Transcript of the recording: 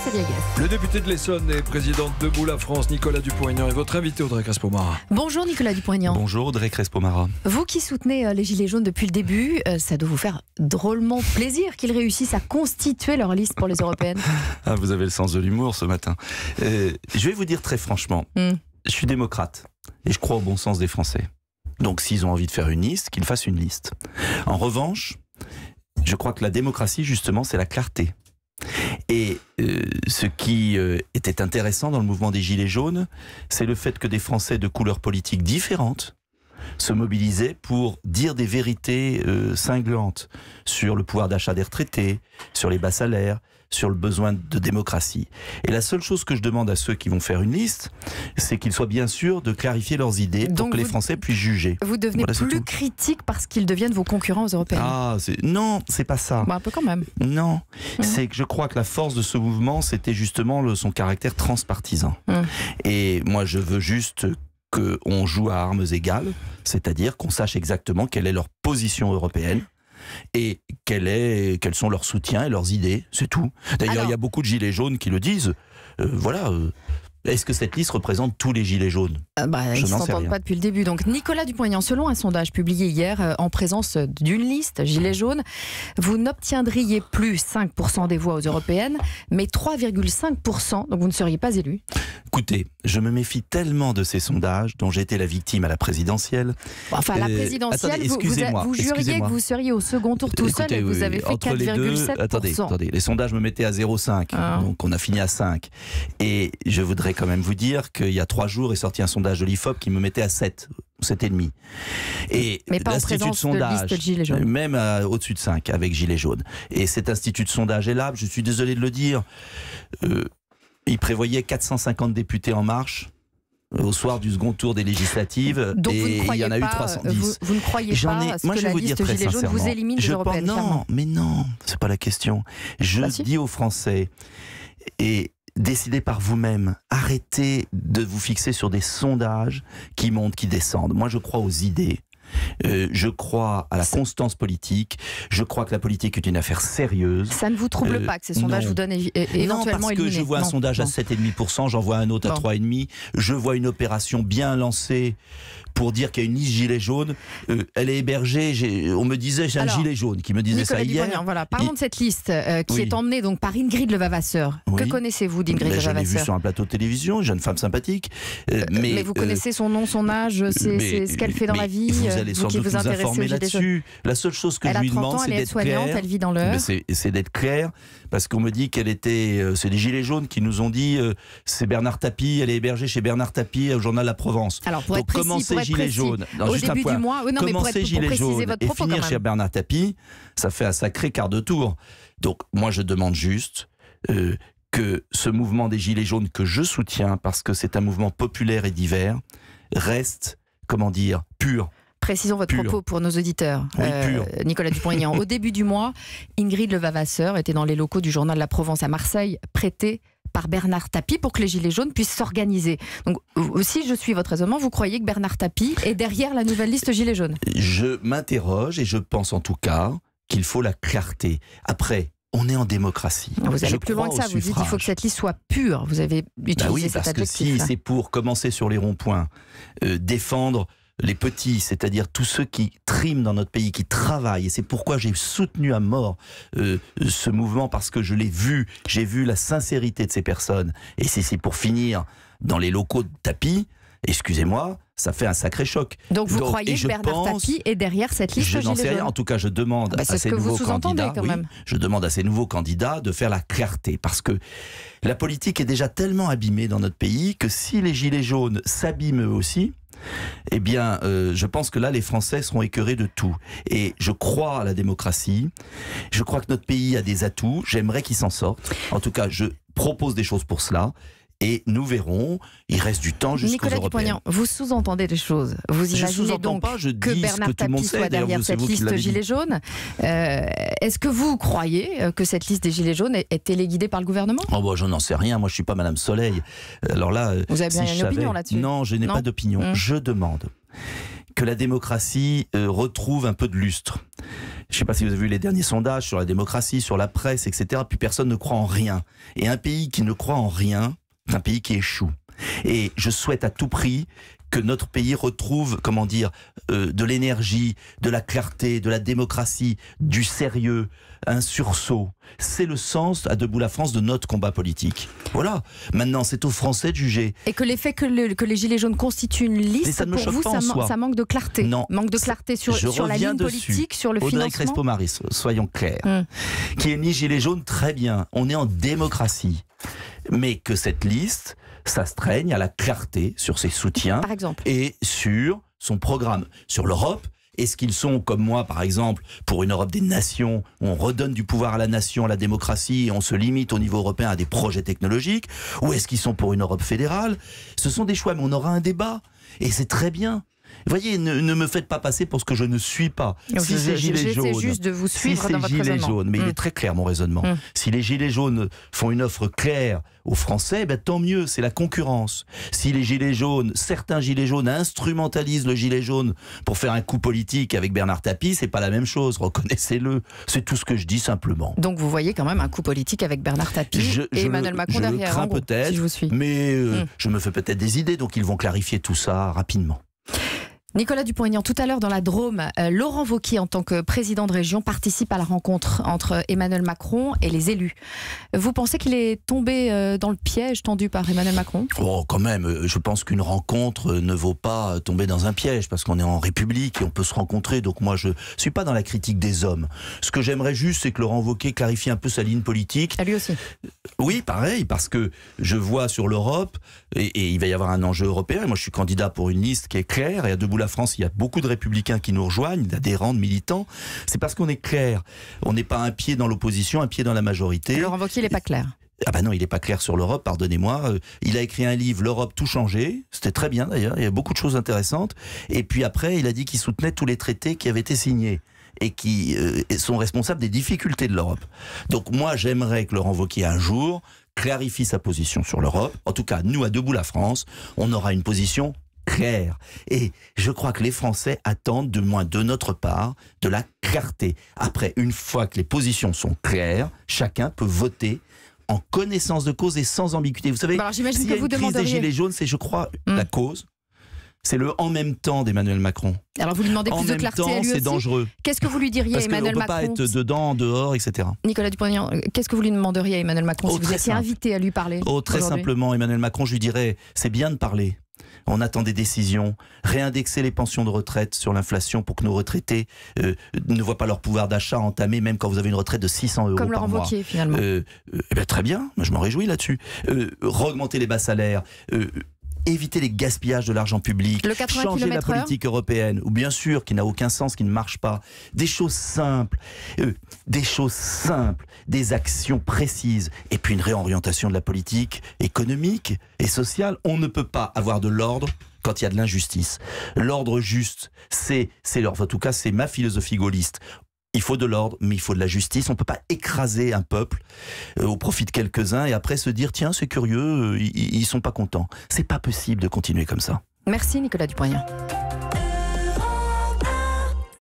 Aliagas. Le député de l'Essonne et président de Debout la France, Nicolas Dupont-Aignan, est votre invité, Audrey Crespo-Mara. Bonjour Nicolas Dupont-Aignan. Bonjour Audrey Crespo-Mara. Vous qui soutenez les Gilets jaunes depuis le début, ça doit vous faire drôlement plaisir qu'ils réussissent à constituer leur liste pour les européennes. Ah, vous avez le sens de l'humour ce matin. Je vais vous dire très franchement, je suis démocrate et je crois au bon sens des Français. Donc s'ils ont envie de faire une liste, qu'ils fassent une liste. En revanche, je crois que la démocratie, justement, c'est la clarté. Et ce qui était intéressant dans le mouvement des Gilets jaunes, c'est le fait que des Français de couleurs politiques différentes se mobilisaient pour dire des vérités cinglantes sur le pouvoir d'achat des retraités, sur les bas salaires, sur le besoin de démocratie. Et la seule chose que je demande à ceux qui vont faire une liste, c'est qu'ils soient bien sûrs de clarifier leurs idées pour que les Français puissent juger. Vous devenez plus critique parce qu'ils deviennent vos concurrents aux européennes. Non, c'est pas ça. Un peu quand même. Non, c'est que je crois que la force de ce mouvement, c'était justement son caractère transpartisan. Et moi, je veux juste qu'on joue à armes égales, c'est-à-dire qu'on sache exactement quelle est leur position européenne et quels sont leurs soutiens et leurs idées, c'est tout. D'ailleurs, il y a beaucoup de gilets jaunes qui le disent. Est-ce que cette liste représente tous les gilets jaunes ? Ils ne s'entendent pas depuis le début. Donc Nicolas Dupont-Aignan, selon un sondage publié hier en présence d'une liste gilets jaunes, vous n'obtiendriez plus 5% des voix aux européennes, mais 3,5%, donc vous ne seriez pas élu. Écoutez, je me méfie tellement de ces sondages dont j'ai été la victime à la présidentielle. Enfin, à la présidentielle, attendez, vous juriez que vous seriez au second tour tout seul et vous avez fait 4,7%. Attendez, les sondages me mettaient à 0,5, donc on a fini à 5. Et je voudrais quand même vous dire qu'il y a 3 jours est sorti un sondage de l'IFOP qui me mettait à 7, 7,5. Et mais pas en présence de liste Gilets jaunes. Même au-dessus de 5 avec Gilets jaunes. Et cet institut de sondage est là, je suis désolé de le dire, il prévoyait 450 députés en marche au soir du second tour des législatives. Donc et il y en a eu 310. Vous ne croyez pas à ce que la liste Gilets jaunes vous élimine des européennes? Non, c'est pas la question. Je dis aux Français, et décidez par vous-même, arrêtez de vous fixer sur des sondages qui montent, qui descendent. Moi, je crois aux idées. Je crois à la constance politique. Je crois que la politique est une affaire sérieuse. Ça ne vous trouble pas que ces sondages vous donnent éventuellement Non, parce que je vois un sondage à 7,5%, j'en vois un autre à 3,5%. Je vois une opération bien lancée pour dire qu'il y a une liste gilet jaune. Elle est hébergée. On me disait, j'ai un gilet jaune qui me disait Nicolas ça hier. Voilà. Parlons de cette liste qui est emmenée donc par Ingrid Levavasseur. Que connaissez-vous d'Ingrid Levavasseur? Je l'ai vue sur un plateau de télévision, jeune femme sympathique. Mais vous connaissez son nom, son âge, c'est ce qu'elle fait dans la vie. Vous allez sans doute vous informer là-dessus. La seule chose que je lui demande, c'est d'être claire. Elle vit dans l'heure. C'est d'être claire, parce qu'on me dit qu'elle était. C'est des gilets jaunes qui nous ont dit c'est Bernard Tapie, elle est hébergée chez Bernard Tapie au journal La Provence. Alors pour être précis, Gilets jaunes. Au début du mois, commencer Gilets jaunes et finir chez Bernard Tapie, ça fait un sacré quart de tour. Donc moi je demande juste que ce mouvement des Gilets jaunes que je soutiens, parce que c'est un mouvement populaire et divers, reste, pur. Précisons votre propos pour nos auditeurs. Nicolas Dupont-Aignan, au début du mois, Ingrid Levavasseur était dans les locaux du journal La Provence à Marseille, prêtée par Bernard Tapie pour que les Gilets jaunes puissent s'organiser. Donc, si je suis votre raisonnement, vous croyez que Bernard Tapie est derrière la nouvelle liste Gilets jaunes? Je m'interroge et je pense en tout cas qu'il faut la clarté. Après, on est en démocratie. Vous allez plus loin que ça, vous dites qu'il faut que cette liste soit pure. Vous avez utilisé cet adjectif. Parce que si c'est pour commencer sur les ronds-points, défendre les petits, c'est-à-dire tous ceux qui triment dans notre pays, qui travaillent. Et c'est pourquoi j'ai soutenu à mort ce mouvement, parce que je l'ai vu, j'ai vu la sincérité de ces personnes. Et c'est pour finir dans les locaux de Tapie, excusez-moi, ça fait un sacré choc. Donc vous croyez que Bernard Tapie est derrière cette liste Gilets jaunes? Je n'en sais rien. En tout cas, je demande à ces nouveaux candidats, je demande à ces nouveaux candidats de faire la clarté, parce que la politique est déjà tellement abîmée dans notre pays que si les Gilets jaunes s'abîment eux aussi, eh bien, je pense que là, les Français seront écœurés de tout. Et je crois à la démocratie. Je crois que notre pays a des atouts. J'aimerais qu'il s'en sorte. En tout cas, je propose des choses pour cela. Et nous verrons, il reste du temps jusqu'aux européennes. Nicolas Dupont-Aignan, vous sous-entendez des choses. Vous imaginez donc que Bernard Tapie soit derrière cette liste Gilets jaunes. Est-ce que vous croyez que cette liste des Gilets jaunes est téléguidée par le gouvernement? Je n'en sais rien, moi je ne suis pas Madame Soleil. Alors là, vous avez bien une opinion là-dessus? Non, je n'ai pas d'opinion. Je demande que la démocratie retrouve un peu de lustre. Je ne sais pas si vous avez vu les derniers sondages sur la démocratie, sur la presse, etc. Puis personne ne croit en rien. Et un pays qui ne croit en rien, c'est un pays qui échoue. Et je souhaite à tout prix que notre pays retrouve, comment dire, de l'énergie, de la clarté, de la démocratie, du sérieux, un sursaut. C'est le sens, à Debout la France, de notre combat politique. Voilà. Maintenant, c'est aux Français de juger. Et que l'effet que les Gilets jaunes constituent une liste, ça pour vous, ça manque de clarté. Non. Manque de clarté sur la ligne politique, sur le Audrey financement. Crespo-Maris, soyons clairs, qui est ni Gilets jaunes, très bien. On est en démocratie. Mais que cette liste s'astreigne à la clarté sur ses soutiens, par exemple, et sur son programme. Sur l'Europe, est-ce qu'ils sont, comme moi par exemple, pour une Europe des nations, où on redonne du pouvoir à la nation, à la démocratie, et on se limite au niveau européen à des projets technologiques, ou est-ce qu'ils sont pour une Europe fédérale? Ce sont des choix, mais on aura un débat, et c'est très bien. Vous voyez, ne me faites pas passer pour ce que je ne suis pas. Si c'est Gilets jaunes, j'essaie juste de vous suivre dans votre raisonnement. Mais il est très clair mon raisonnement. Si les Gilets jaunes font une offre claire aux Français, ben tant mieux, c'est la concurrence. Si les Gilets jaunes, certains Gilets jaunes instrumentalisent le Gilet jaune pour faire un coup politique avec Bernard Tapie, c'est pas la même chose, reconnaissez-le. C'est tout ce que je dis simplement. Donc vous voyez quand même un coup politique avec Bernard Tapie et Emmanuel Macron derrière. Je le crains peut-être, si je vous suis. Mais je me fais peut-être des idées, donc ils vont clarifier tout ça rapidement. Nicolas Dupont-Aignan, tout à l'heure dans la Drôme, Laurent Wauquiez, en tant que président de région, participe à la rencontre entre Emmanuel Macron et les élus. Vous pensez qu'il est tombé dans le piège tendu par Emmanuel Macron? Oh, quand même, je pense qu'une rencontre ne vaut pas tomber dans un piège, parce qu'on est en République et on peut se rencontrer, donc moi je ne suis pas dans la critique des hommes. Ce que j'aimerais juste, c'est que Laurent Wauquiez clarifie un peu sa ligne politique. À lui aussi. Oui, pareil, parce que je vois sur l'Europe, et il va y avoir un enjeu européen, et moi je suis candidat pour une liste qui est claire, et à Debout la France, il y a beaucoup de républicains qui nous rejoignent, d'adhérents, de militants. C'est parce qu'on est clair. On n'est pas un pied dans l'opposition, un pied dans la majorité. Laurent Wauquiez, il n'est pas clair. Ah ben non, il n'est pas clair sur l'Europe, pardonnez-moi. Il a écrit un livre, L'Europe tout changé. C'était très bien d'ailleurs, il y a beaucoup de choses intéressantes. Et puis après, il a dit qu'il soutenait tous les traités qui avaient été signés et qui sont responsables des difficultés de l'Europe. Donc moi, j'aimerais que Laurent Wauquiez un jour clarifie sa position sur l'Europe. En tout cas, nous, à Debout la France, on aura une position clair. Et je crois que les Français attendent, de moins de notre part, de la clarté. Après, une fois que les positions sont claires, chacun peut voter en connaissance de cause et sans ambiguïté. Vous savez, s'il y a une crise des Gilets jaunes, c'est, je crois, la cause. C'est le « en même temps » d'Emmanuel Macron. Alors vous lui demandez plus de clarté à lui aussi. C'est dangereux. Qu'est-ce que vous lui diriez à Emmanuel Macron? Parce qu'on ne peut pas être dedans, dehors, etc. Nicolas Dupont-Aignan, qu'est-ce que vous lui demanderiez à Emmanuel Macron si vous étiez invité à lui parler? Très simplement, Emmanuel Macron, je lui dirais, c'est bien de parler. On attend des décisions, réindexer les pensions de retraite sur l'inflation pour que nos retraités ne voient pas leur pouvoir d'achat entamé, même quand vous avez une retraite de 600 € comme par mois. Laurent Wauquiez, finalement. Très bien, je m'en réjouis là-dessus. Augmenter les bas salaires, éviter les gaspillages de l'argent public, changer la politique européenne, ou bien sûr, qui n'a aucun sens, qui ne marche pas. Des choses simples, des actions précises, et puis une réorientation de la politique économique et sociale. On ne peut pas avoir de l'ordre quand il y a de l'injustice. L'ordre juste, en tout cas, c'est ma philosophie gaulliste. Il faut de l'ordre, mais il faut de la justice. On ne peut pas écraser un peuple au profit de quelques-uns et après se dire, tiens, c'est curieux, ils ne sont pas contents. C'est pas possible de continuer comme ça. Merci Nicolas Dupont-Aignan.